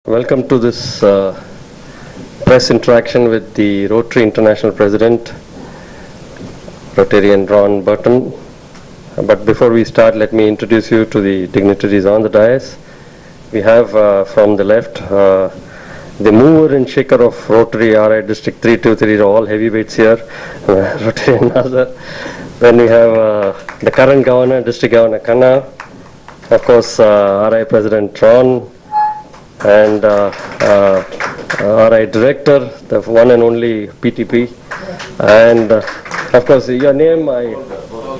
Welcome to this press interaction with the Rotary International President, Rotarian Ron Burton. But before we start, let me introduce you to the dignitaries on the dais. We have from the left, the mover and shaker of Rotary RI District 323, all heavyweights here, Rotarian Nazar. Then we have the current governor, District Governor Khanna, of course RI President Ron, and RI Director, the one and only PTP, and of course your name,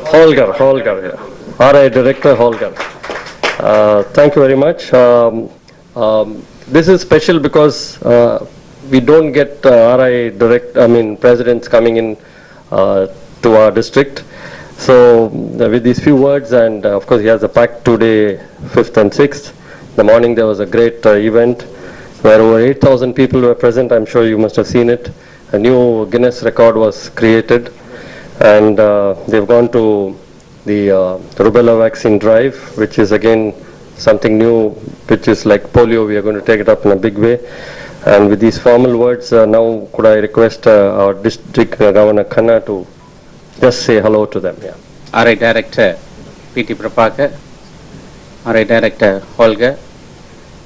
Holger, yeah. RI Director Holger. Thank you very much. This is special because we don't get presidents coming in to our district. So with these few words, and of course he has a packed today, 5th and 6th. In the morning there was a great event where over 8,000 people were present. I'm sure you must have seen it. A new Guinness record was created, and they've gone to the rubella vaccine drive, which is again something new, which is like polio. We are going to take it up in a big way. And with these formal words, now could I request our District Governor Khanna to just say hello to them. Yeah. RI Director P.T. Prabhakar, RI Director Holger,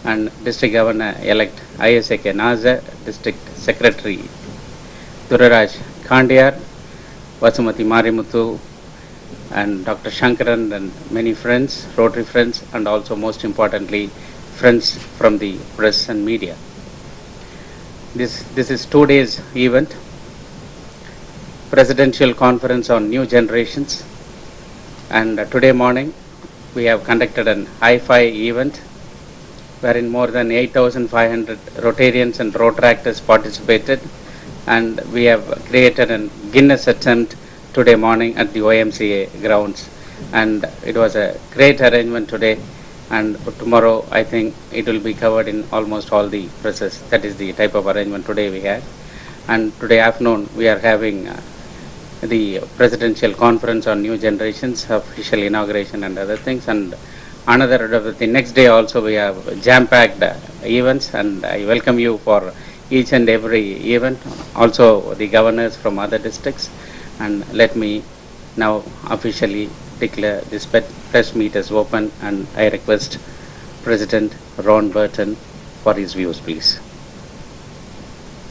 and District Governor-elect ISAK Nazar, District Secretary Duraraj Khandiyar, Vasumati Marimuthu, and Dr. Shankaran, and many friends, Rotary friends, and also most importantly, friends from the press and media. This is 2 days event, Presidential Conference on New Generations, and today morning we have conducted an hi-fi event wherein more than 8,500 Rotarians and Rotaractors participated, and we have created a Guinness attempt today morning at the OMCA grounds, and it was a great arrangement today, and tomorrow I think it will be covered in almost all the presses. That is the type of arrangement today we had. And today afternoon we are having the Presidential Conference on New Generations, official inauguration and other things, and the next day also we have jam-packed events, and I welcome you for each and every event, also the governors from other districts. And let me now officially declare this press meet as open, and I request President Ron Burton for his views, please.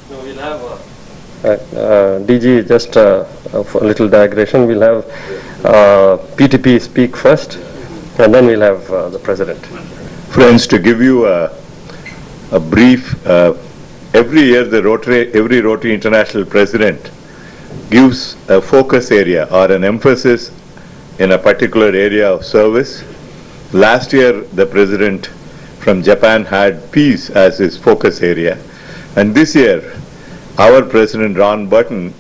No, we'll have DG, just a little digression. We'll have PTP speak first, and then we'll have the President. Friends, to give you a brief, every year every Rotary International President gives a focus area or an emphasis in a particular area of service. Last year, the President from Japan had peace as his focus area, and this year, our President Ron Burton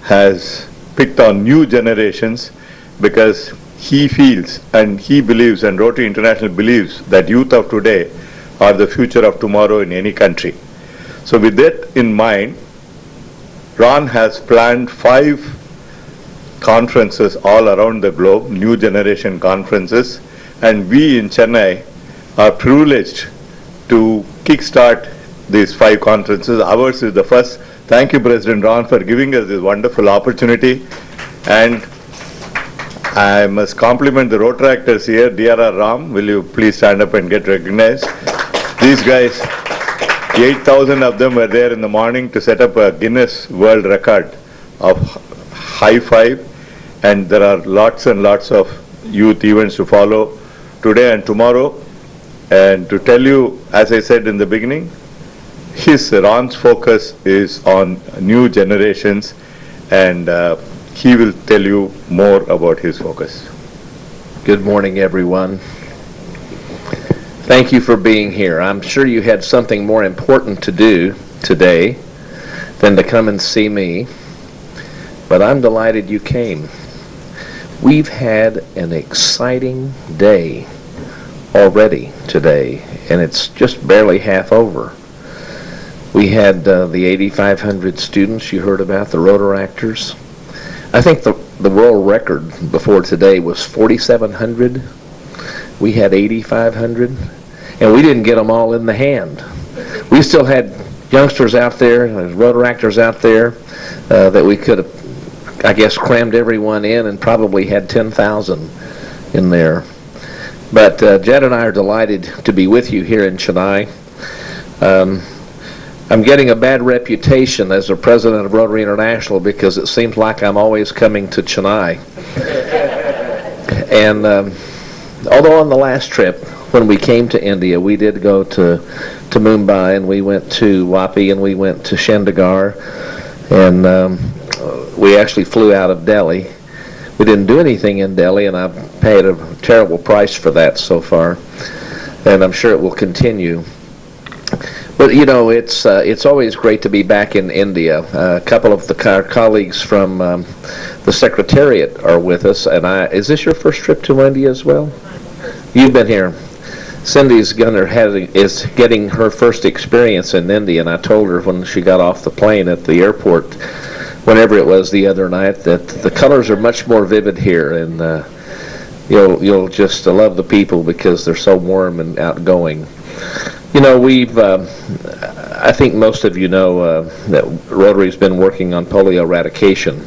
has picked on new generations because he feels and he believes, and Rotary International believes, that youth of today are the future of tomorrow in any country. So with that in mind, Ron has planned 5 conferences all around the globe, new generation conferences, and we in Chennai are privileged to kickstart these 5 conferences. Ours is the first. Thank you, President Ron, for giving us this wonderful opportunity. And I must compliment the Rotaractors here. DRR Ram, will you please stand up and get recognized? These guys, 8,000 of them were there in the morning to set up a Guinness World Record of high five, and there are lots and lots of youth events to follow today and tomorrow. And to tell you, as I said in the beginning, Ron's focus is on new generations, and he will tell you more about his focus. Good morning, everyone. Thank you for being here. I'm sure you had something more important to do today than to come and see me, but I'm delighted you came. We've had an exciting day already today, and it's just barely half over. We had the 8,500 students you heard about, the Rotaractors. I think the world record before today was 4,700. We had 8,500, and we didn't get them all in the hand. we still had youngsters out there, Rotaractors out there, that we could have, I guess, crammed everyone in and probably had 10,000 in there. But Jed and I are delighted to be with you here in Chennai. I'm getting a bad reputation as the president of Rotary International because it seems like I'm always coming to Chennai. And although on the last trip, when we came to India, we did go to Mumbai, and we went to Wapi, and we went to Chandigarh, and we actually flew out of Delhi. We didn't do anything in Delhi, and I've paid a terrible price for that so far, and I'm sure it will continue. But you know, it's always great to be back in India. A couple of our colleagues from the Secretariat are with us, and is this your first trip to India as well? You've been here. Cindy's is getting her first experience in India, and I told her when she got off the plane at the airport, whenever it was the other night, that the colors are much more vivid here, and you'll just love the people because they're so warm and outgoing. You know, I think most of you know that Rotary's been working on polio eradication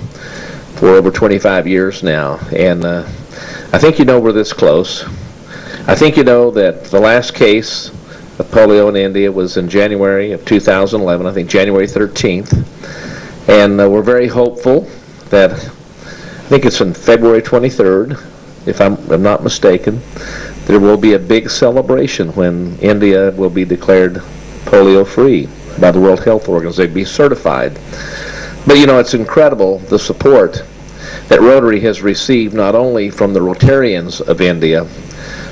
for over 25 years now, and I think you know we're this close. I think you know that the last case of polio in India was in January of 2011, I think January 13th, and we're very hopeful that, I think it's on February 23rd, if I'm not mistaken, there will be a big celebration when India will be declared polio-free by the World Health Organization, be certified. But you know, it's incredible the support that Rotary has received not only from the Rotarians of India,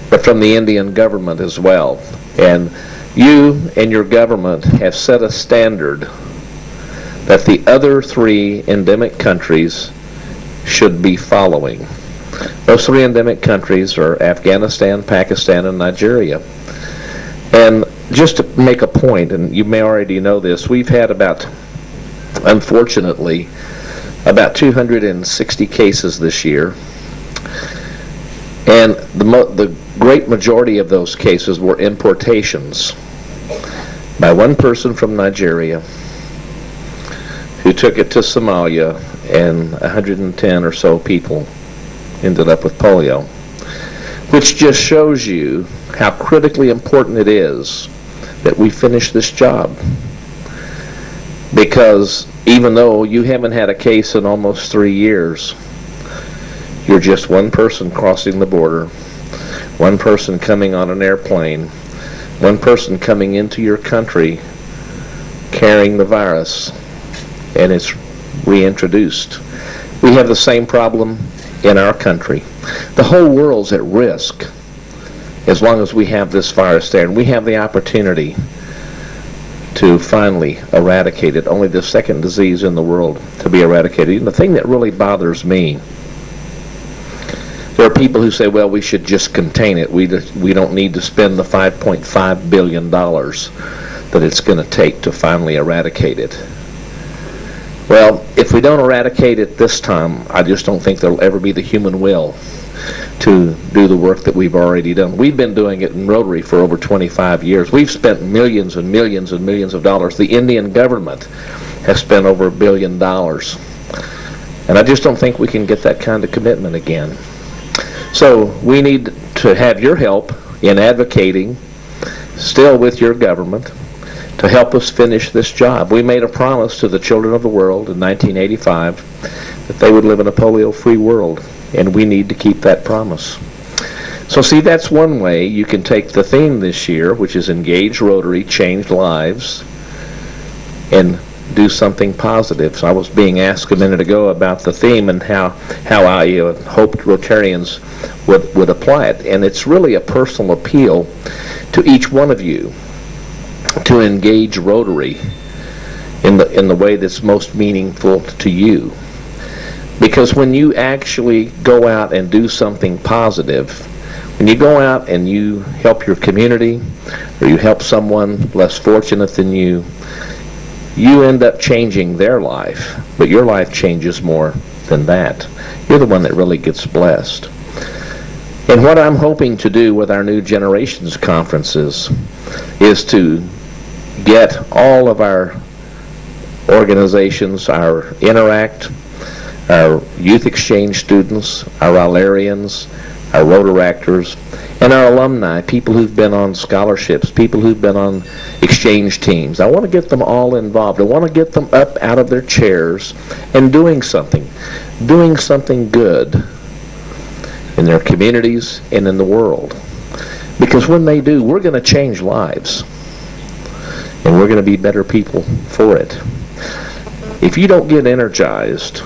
but from the Indian government as well. And you and your government have set a standard that the other 3 endemic countries should be following. Those 3 endemic countries are Afghanistan, Pakistan, and Nigeria. And just to make a point, and you may already know this, we've had unfortunately, about 260 cases this year. And the great majority of those cases were importations by one person from Nigeria who took it to Somalia, and 110 or so people ended up with polio, which just shows you how critically important it is that we finish this job. Because even though you haven't had a case in almost 3 years, you're just one person crossing the border, one person coming on an airplane, one person coming into your country carrying the virus, and it's reintroduced. We have the same problem in our country. The whole world's at risk as long as we have this virus there, and we have the opportunity to finally eradicate it. Only the second disease in the world to be eradicated. And the thing that really bothers me, there are people who say, well, we should just contain it. We don't need to spend the $5.5 billion that it's going to take to finally eradicate it. Well, if we don't eradicate it this time, I just don't think there'll ever be the human will to do the work that we've already done. We've been doing it in Rotary for over 25 years. We've spent millions and millions and millions of dollars. The Indian government has spent over $1 billion. And I just don't think we can get that kind of commitment again. So we need to have your help in advocating, still with your government, to help us finish this job. We made a promise to the children of the world in 1985 that they would live in a polio-free world, and we need to keep that promise. So see, that's one way you can take the theme this year, which is Engage Rotary, Change Lives, and do something positive. So I was being asked a minute ago about the theme and how I hoped Rotarians would apply it. And it's really a personal appeal to each one of you to engage Rotary in the way that's most meaningful to you. Because when you actually go out and do something positive, when you go out and you help your community, or you help someone less fortunate than you, you end up changing their life, but your life changes more than that. You're the one that really gets blessed. And what I'm hoping to do with our New Generations conferences is to get all of our organizations, our Interact, our Youth Exchange students, our Rotarians, our Rotaractors, and our alumni, people who've been on scholarships, people who've been on exchange teams. I want to get them all involved. I want to get them up out of their chairs and doing something good in their communities and in the world. Because when they do, we're going to change lives. And we're going to be better people for it. If you don't get energized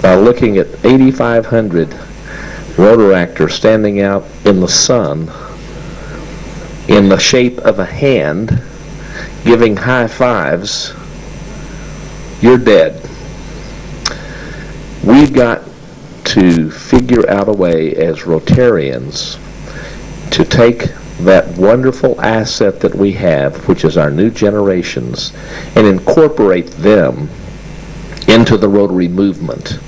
by looking at 8,500 Rotaractors standing out in the sun in the shape of a hand giving high fives, you're dead. We've got to figure out a way as Rotarians to take that wonderful asset that we have, which is our new generations, and incorporate them into the Rotary movement.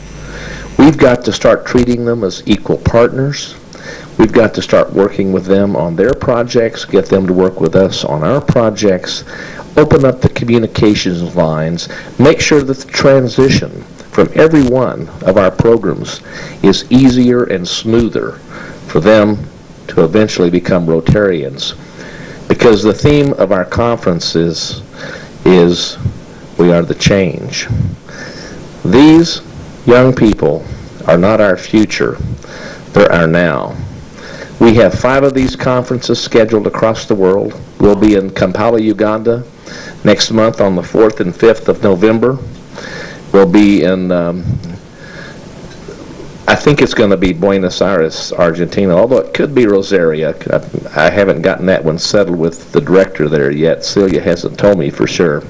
We've got to start treating them as equal partners. We've got to start working with them on their projects, get them to work with us on our projects, open up the communications lines, make sure that the transition from every one of our programs is easier and smoother for them to eventually become Rotarians. Because the theme of our conference is we are the change. These young people are not our future, they're our now. We have 5 of these conferences scheduled across the world. We'll be in Kampala, Uganda next month on the 4th and 5th of November. We'll be in, I think it's going to be Buenos Aires, Argentina, although it could be Rosario. I haven't gotten that one settled with the director there yet. Celia hasn't told me for sure.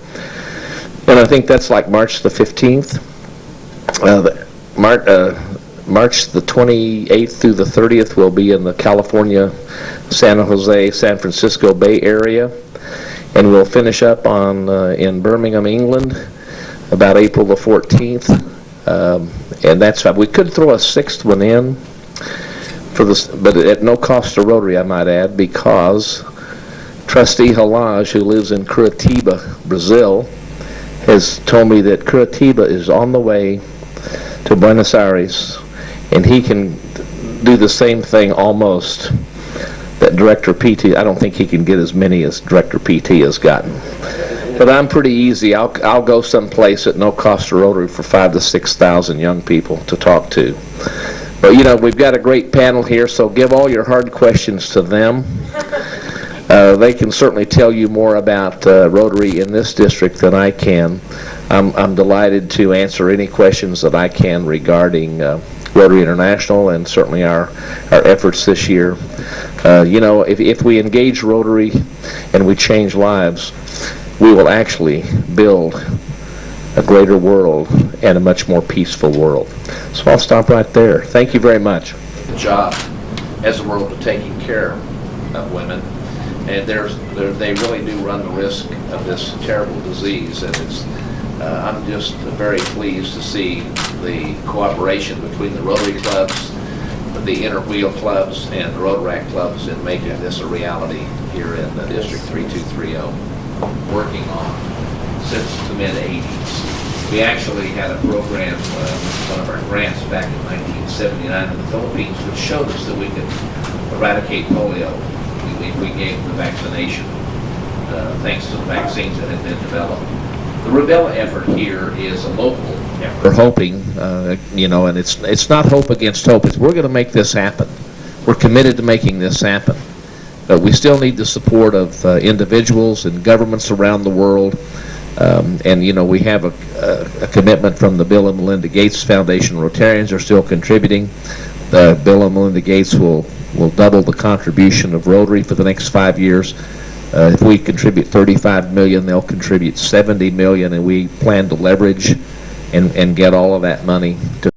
And I think that's like March the 15th. March the 28th through the 30th will be in the California, San Jose, San Francisco Bay Area. And we'll finish up in Birmingham, England, about April the 14th. And that's fine. We could throw a 6th one in, but at no cost to Rotary, I might add, because Trustee Halaj, who lives in Curitiba, Brazil, has told me that Curitiba is on the way to Buenos Aires, and he can do the same thing almost that Director PT. I don't think he can get as many as Director PT has gotten. But I'm pretty easy. I'll go someplace at no cost to Rotary for 5,000 to 6,000 young people to talk to. But we've got a great panel here, so give all your hard questions to them. They can certainly tell you more about Rotary in this district than I can. I'm delighted to answer any questions that I can regarding Rotary International and certainly our efforts this year. If we engage Rotary and we change lives, we will actually build a greater world and a much more peaceful world. So I'll stop right there. Thank you very much. Job as a world of taking care of women, and they really do run the risk of this terrible disease, and I'm just very pleased to see the cooperation between the Rotary clubs, the Interwheel clubs, and the Rotaract clubs in making this a reality here in District 3230. Working on since the mid-80s. We actually had a program, one of our grants back in 1979 in the Philippines, which showed us that we could eradicate polio. We gave the vaccination thanks to the vaccines that had been developed. The rubella effort here is a local effort. We're hoping, and it's not hope against hope. We're going to make this happen. We're committed to making this happen. But we still need the support of individuals and governments around the world. We have a commitment from the Bill and Melinda Gates Foundation. Rotarians are still contributing. The Bill and Melinda Gates will double the contribution of Rotary for the next 5 years. If we contribute $35 million, they'll contribute $70 million, and we plan to leverage and get all of that money to